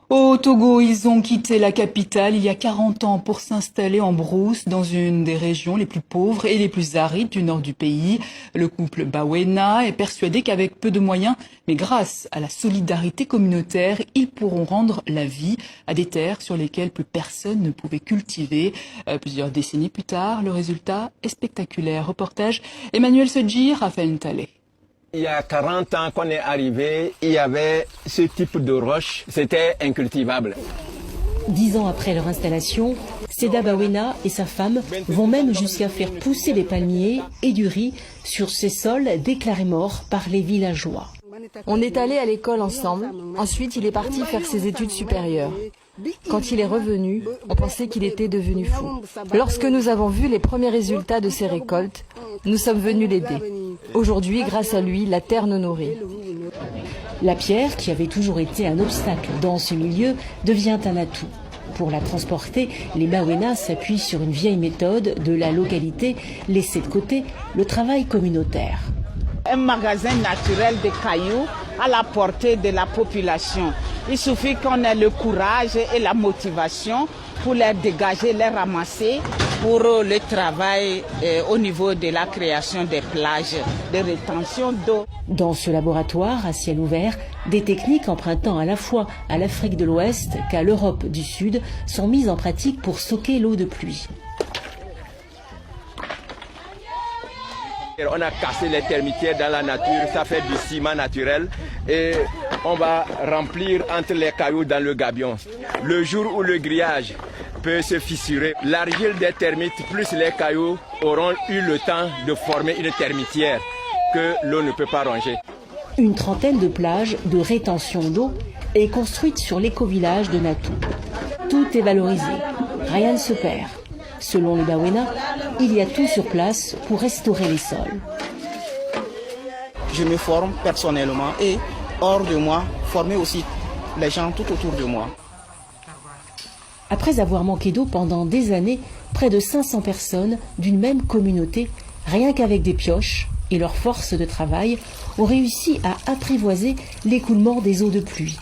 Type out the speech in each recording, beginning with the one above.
Au Togo, ils ont quitté la capitale il y a 40 ans pour s'installer en brousse dans une des régions les plus pauvres et les plus arides du nord du pays. Le couple Bawena est persuadé qu'avec peu de moyens, mais grâce à la solidarité communautaire, ils pourront rendre la vie à des terres sur lesquelles plus personne ne pouvait cultiver. Plusieurs décennies plus tard, le résultat est spectaculaire. Reportage Emmanuel Sedji, Raphaël Ntalé. Il y a 40 ans qu'on est arrivé, il y avait ce type de roche, c'était incultivable. 10 ans après leur installation, Seda Bawena et sa femme vont même jusqu'à faire pousser des palmiers et du riz sur ces sols déclarés morts par les villageois. On est allés à l'école ensemble, ensuite il est parti faire ses études supérieures. Quand il est revenu, on pensait qu'il était devenu fou. Lorsque nous avons vu les premiers résultats de ses récoltes, nous sommes venus l'aider. Aujourd'hui, grâce à lui, la terre nous nourrit. La pierre, qui avait toujours été un obstacle dans ce milieu, devient un atout. Pour la transporter, les Bawena s'appuient sur une vieille méthode de la localité, laisser de côté le travail communautaire. Un magasin naturel de cailloux à la portée de la population. Il suffit qu'on ait le courage et la motivation pour les dégager, les ramasser pour le travail au niveau de la création des plages de rétention d'eau. Dans ce laboratoire à ciel ouvert, des techniques empruntant à la fois à l'Afrique de l'Ouest qu'à l'Europe du Sud sont mises en pratique pour stocker l'eau de pluie. On a cassé les termitières dans la nature, ça fait du ciment naturel et on va remplir entre les cailloux dans le gabion. Le jour où le grillage peut se fissurer, l'argile des termites plus les cailloux auront eu le temps de former une termitière que l'eau ne peut pas ronger. Une trentaine de plages de rétention d'eau est construite sur l'éco-village de Natou. Tout est valorisé, rien ne se perd. Selon les Bawena, il y a tout sur place pour restaurer les sols. Je me forme personnellement et hors de moi, former aussi les gens tout autour de moi. Après avoir manqué d'eau pendant des années, près de 500 personnes d'une même communauté, rien qu'avec des pioches et leur force de travail, ont réussi à apprivoiser l'écoulement des eaux de pluie.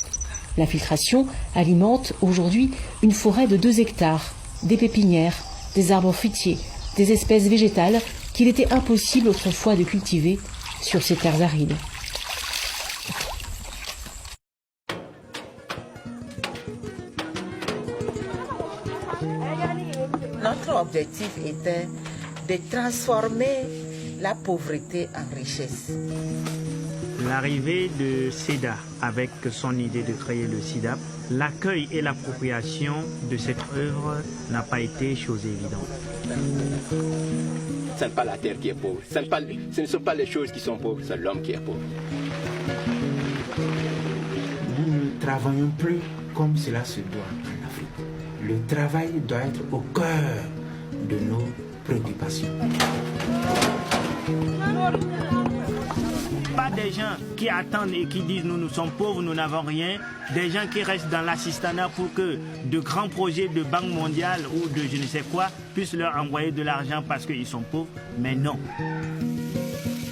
L'infiltration alimente aujourd'hui une forêt de 2 hectares, des pépinières, des arbres fruitiers, des espèces végétales qu'il était impossible autrefois de cultiver sur ces terres arides. Notre objectif était de transformer la pauvreté en richesse. L'arrivée de Seda avec son idée de créer le SIDAP, l'accueil et l'appropriation de cette œuvre n'a pas été chose évidente. Ce n'est pas la terre qui est pauvre, ce ne sont pas les choses qui sont pauvres, c'est l'homme qui est pauvre. Nous ne travaillons plus comme cela se doit en Afrique. Le travail doit être au cœur de nos préoccupations. Pas des gens qui attendent et qui disent nous sommes pauvres, nous n'avons rien. Des gens qui restent dans l'assistanat pour que de grands projets de Banque mondiale ou de je ne sais quoi puissent leur envoyer de l'argent parce qu'ils sont pauvres. Mais non.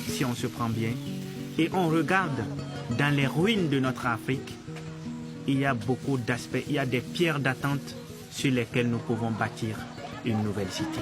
Si on se prend bien et on regarde dans les ruines de notre Afrique, il y a beaucoup d'aspects, il y a des pierres d'attente sur lesquelles nous pouvons bâtir une nouvelle cité.